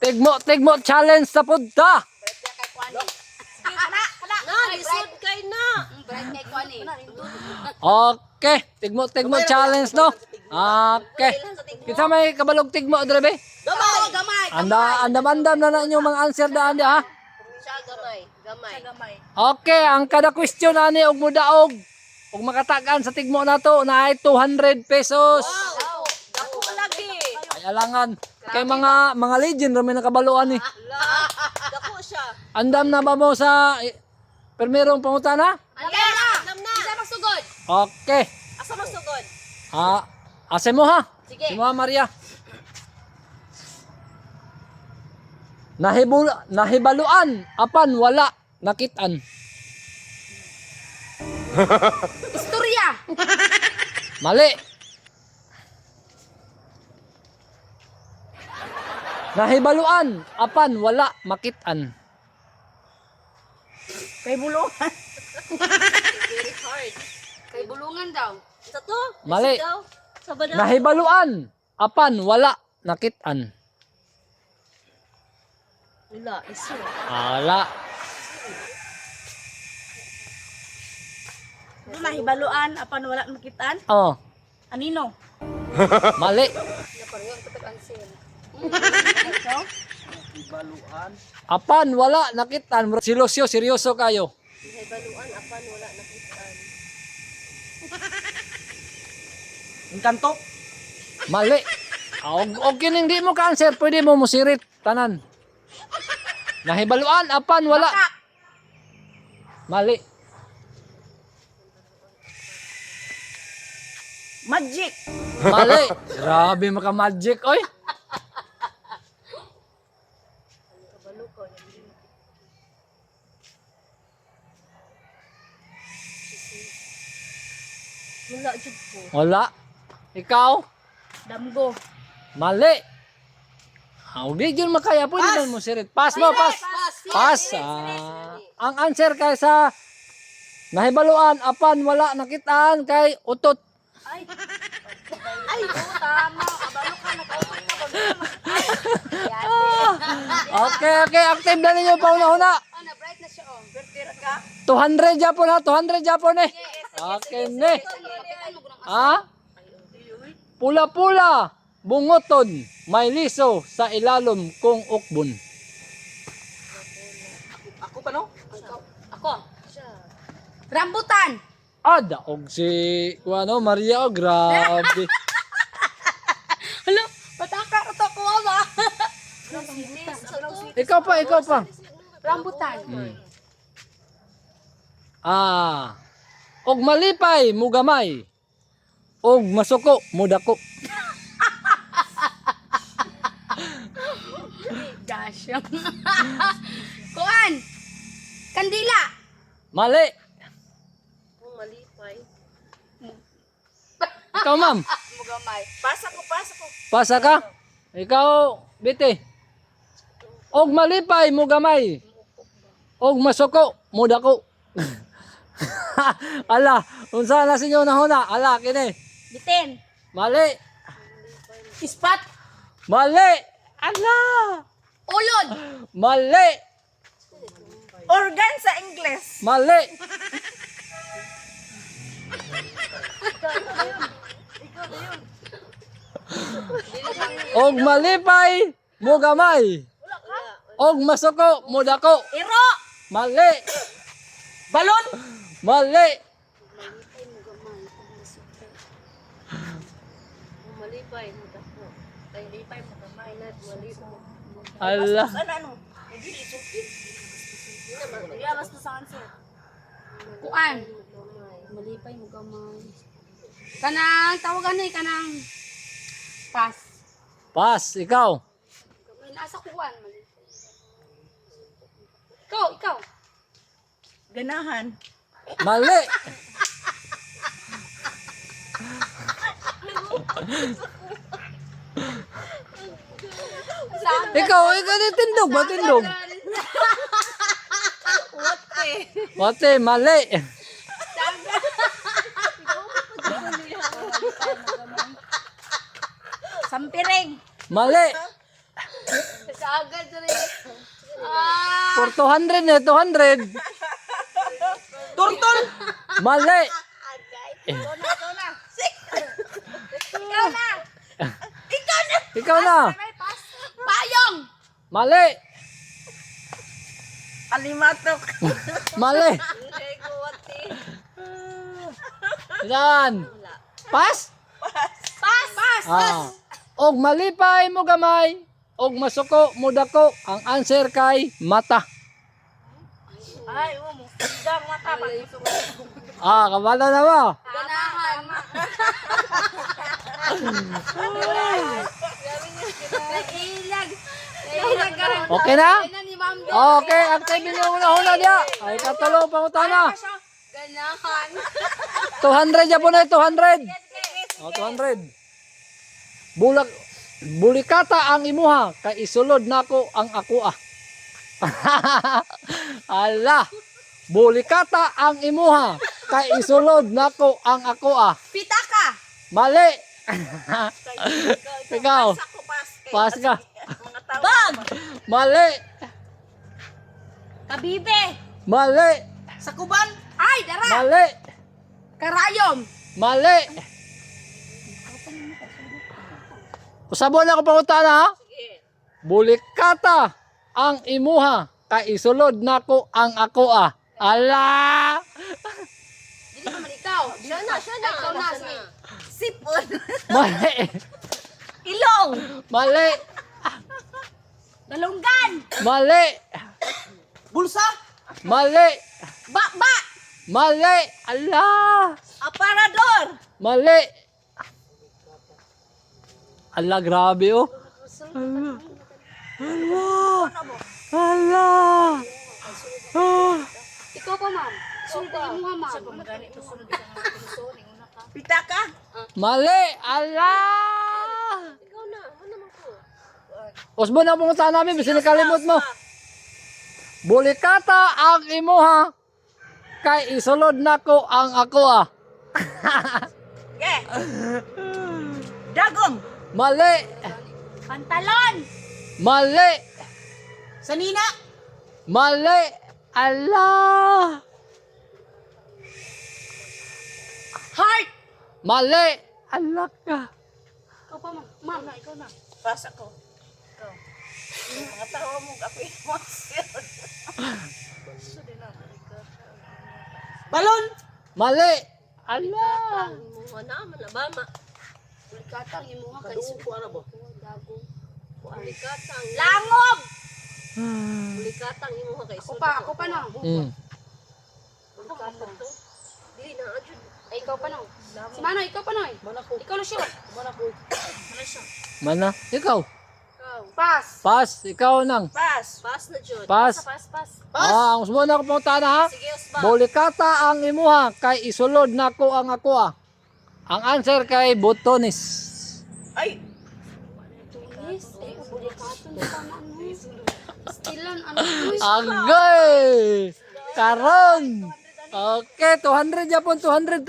Tigmo challenge sa punta. Lisod kay na. Okay, tigmo challenge no. Okay. Kita may kabalog tigmo drebe. Gamay. Andam-andam na inyong mga answer daan ha. Siya gamay. Okay, ang kada question ani og mudaog ug makatagan sa tigmo nato na ay 200 pesos. Wow. Dako lagi. Ay alangan kay mga legend ra may nakabaluan ni. Dako siya. Andam na ba mo sa primerong pangutana? Andam na. Isa magsugod. Okay. Asa magsugod? Ase mo ha. Sige. Si Mama Maria. Nahibaluan apan wala nakitan. Istorya. Mali. Nahibaluan apan wala makitan. Kay bulungan. Very hard. Kay bulungan daw. Ito to? Mali. Sabada. Nahibaluan apan wala nakitan. Wala, iso. Ala. Nahibaluan apan wala makitaan. Oh, Anino? mali. Napareho ang tapag answer. Apan wala nakitan. Seryoso kayo. May baluan apan wala nakitaan. Engkanto? Mali. Og kining di mo ka-answer, pwede mo musirit tanan. Nahibaluan apan wala. Mali. Magic. Mali. Grabe maka magic oy. Wala jud po. Wala. Ikaw? Damgo. Mali. Di dyan makaya. Pwede man mo sirit. Pass mo, pass. Pass. Ang answer kay sa nahibaluan apan wala nakitaan kay utot. Ay, tama. Kabalo ka nakautot ka Okay. Active na ninyo pa una-una. Oh, na-bright na siya, oh. 200 Japon ha. 200 Japon eh. Okay ne. Ha? Pula-pula. Bungoton. May liso sa ilalom kong ukbon. Ako pa no? Ako. Rambutan. Og si Maria, grabe. Hello, pataka ko to ko ba? Ikaw pa. Rambutan. Og malipay mo gamay. Og masuko mo dako. Gosh. Kuan. Kandila. Mali. Malipay. Ikaw ma'am. Mugamay. Pasa ko. Pasa ka? Ikaw, biti. Og malipay mo gamay. Og masuko mo dako. Ala, unsa na sinyo na huna? Ala, kini. Bitin. Mali. Ispat. Mali. Ala. Ulod. Mali. Organ sa Ingles. Mali. Og malipay mo gamay. Og masuko mo dako. Iro. Mali. Balon. Mali. Malipay mo dako. Kay lipay mo gamay na malipay. Ala. Ano? Yeah, basta sa answer. Kuan. Malipay mo gamay. Kanang tawagan ni kanang pass. Pass, ikaw. May nasa kuan. Ikaw. Ganahan. Mali. Ikaw tindog ba? Tindog. Wate, mali. Sampiring. Mali. Agad rin. Ah. For 200 na, 200. Turtol! Mali. Ikaw na. Ikaw na. Ikaw na. Payong. Mali. Alimatok. Mali. Hindi ko wati. Yan. Pas? Pas. Og malipay mo gamay. Og masuko mo dako. Ang answer kay mata. Ay, mo. Dang mata pa. Kabalo na mo. Ganahan. Nailag. Nailag ka rin. Okay na? Ay na ni Ma'am Del. Okay, active niyo una dia. Ay katulo pangutana. Ganahan. 200 ya po na 200. 200. Bulikata ang imuha kay isulod nako ang ako ah. Ala. Bulikata ang imuha kay isulod nako ang ako ah. Pitaka. Mali. Ikaw. Ako pas. Pas ka. Mga tao. Bag. Mali. Kabibe. Mali. Sakuban. Ay, dara. Mali. Karayom. Mali. Usabon ako pangutana ha. Bulikata ang imuha kay isulod nako ang ako ah. Ala. Dili pa man ikaw. Siya na. Ikaw na. Sige. Sipon. Mali. Ilong. Mali. Dalunggan. Mali. Bulsa. Mali. Ba. Mali. Ala. Aparador. Mali. Ala, grabe oh. Ala. Ala. Ah. Ikaw pa, ma'am. Sunod ang imuha, ma'am. Pitaka. Mali. Ala. Ikaw na. Ano naman ko? Osbon ang pumunta namin, bisin nakalimot mo. Bulikata ang imuha kay isulod nako ang ako ah. Yeah. Dagong. Mali. Pantalon. Mali. Sanina. Mali. Allah. Heart. Mali. Allah ka. Ikaw pa, ma'am. Ma'am, ikaw na. Pas ako. Ikaw. Mga tao mo kape mo. Balon. Mali. Allah. Imuha na, malabama. Bulikatang imuha kay ano ba? Dago. Bulikatang. Langob. Bulikatang imuha kay Ako pa na. Bulikatang to. Dili na adjud. Ay ikaw pa na. Si Mano, ikaw pa na. Ikaw na siya. Mana? Ikaw. Pas. Pas. Ikaw nang. Pas. Pas na jud. Pas. Pas. Ang usbon ako pumunta na ha. Sige, usba. Bulikata ang imuha kay isulod nako ang ako ah. Ang answer kay Botonis. Ay. Tunis. Ay, bulikato na pa na. Stilan, ano tunis? Agay! Karon! Okay, 200 Japon, 200.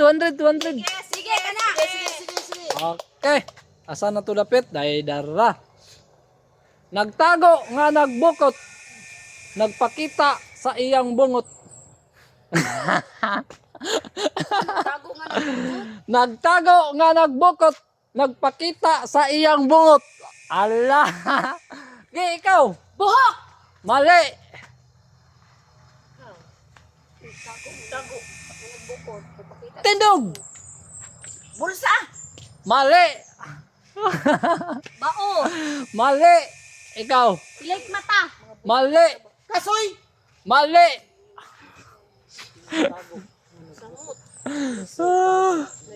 Sige, kana. Sige. Okay. Asa na to dapit? Dahil dara. Nagtago nga nagbukot. Nagpakita sa iyang bungot. Tago nga na. Nagtago nga nagbukot. Nagpakita sa iyang bungot. Allah! Okay, ikaw. Buhok. Mali. Tago. Tindog. Bulsa. Mali. Bao. Mali. Ikaw. Pilik mata. Mali. Kasoy. Mali.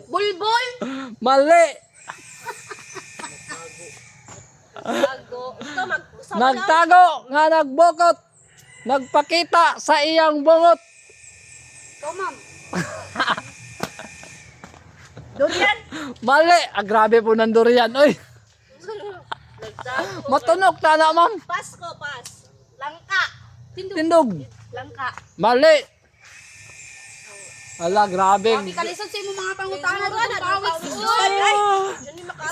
Bulbul. Mali. Tago. Ito Nagtago nga nagbukot. Nagpakita sa iyang bungot. Ikaw, ma'am. Durian. Mali. Grabe po ng durian. Oy. Nagtago. Matunok tana, ma'am. Pasko, pas. Langka. Tindog. Langka. Mali. Ala, grabe. Kami kalisod sa imo mga pangutana doon. Bawit doon. Ay.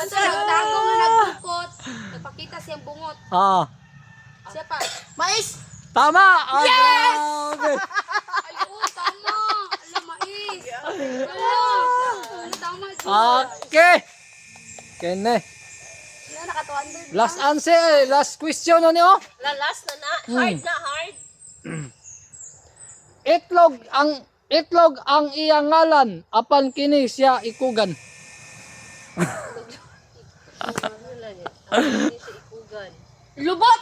Nagtago nga nagbukot. Nagpakita siyang bungot. Ah. Siya pa. Mais! Tama! Yes! Okay. Ay, oo, tama. Alam, mais. Alam, tama, Jun. Okay. Kene. Yan, naka-200. Last answer, last question na niyo. Lalas na na. Hard na, hard. Itlog ang iyang ngalan apan kini siya ikugan. Hindi siya ikugan. Lubot!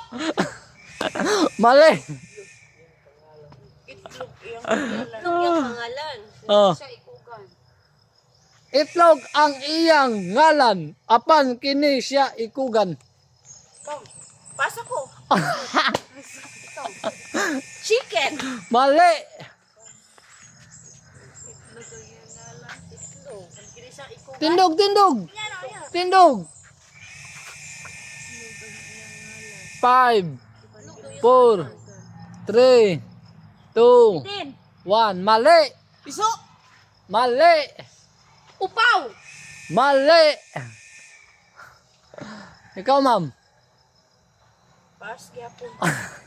Mali. Itlog yung pangalan. Oh. Siya ikugan. Itlog ang iyang ngalan apan kini siya ikugan. Pasa ko. Chicken. Mali. Itlog. Hindi siya ikugan. Tindog. Tindog. 5 4 3 2 1. Mali. Piso! Mali. Upaw! Mali. Ikaw, ma'am. Pas, kaya po.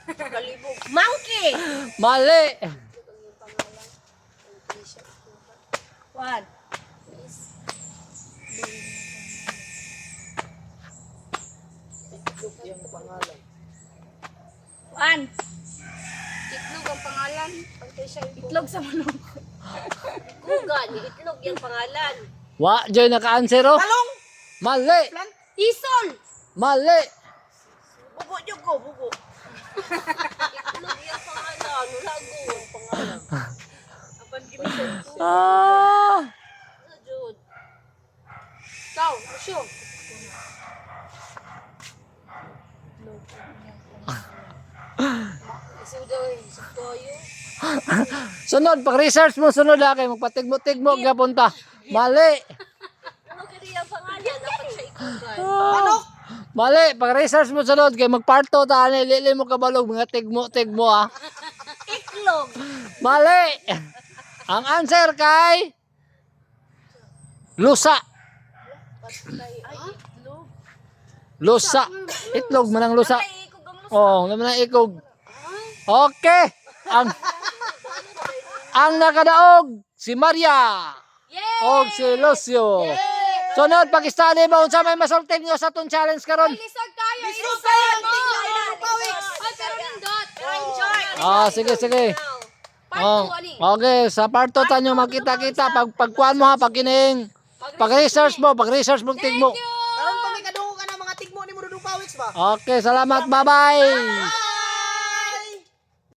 Kalibog. Monkey. Mali. One. One. Itlog ang pangalan. Pagkay siya Itlog sa manok. ikugan. Itlog yung pangalan. Wa, Joy naka-answer oh. Talong! Mali. Isol! Mali. Bugo nyo ko, bugo. Itlog yung pangalan. Lago ang pangalan. Apan kini siya ikugan. Ah. Ano, Jud? Ikaw, Lucio. Isudaw eh. Saktoyo. Sunod, pag-research mo, sunod ha, kay magpatigmo-tigmo ka punta. Mali. Ano kini yung pangalan? Dapat siya ikugan. Manok! Mali, pag-research mo sunod, kay magparto ta, lili mo kabalog, mga tigmo-tigmo ha. Itlog. Mali. Ang answer kay lusa. Ay, itlog. Lusa. Itlog manang lusa. Ay, ikog ang lusa. Oh, naman ang ikog. Okay. Ang nakadaog si Maria. Yay! Og si Lucio. Sunod, Pakistani ba unsa may masultin nyo sa tong challenge karon? Lisod tayo. Lisod tayo. Ay, pero nindot. Pero enjoy. Ah, sige. Oh, okay, sa part 2 tanyo magkita-kita pagkuan mo ha, pagkining pag-research mo tigmo. Karon pa may kadungo ka ng mga tigmo ni Murudong Pawiks ba? Okay, salamat. Bye-bye.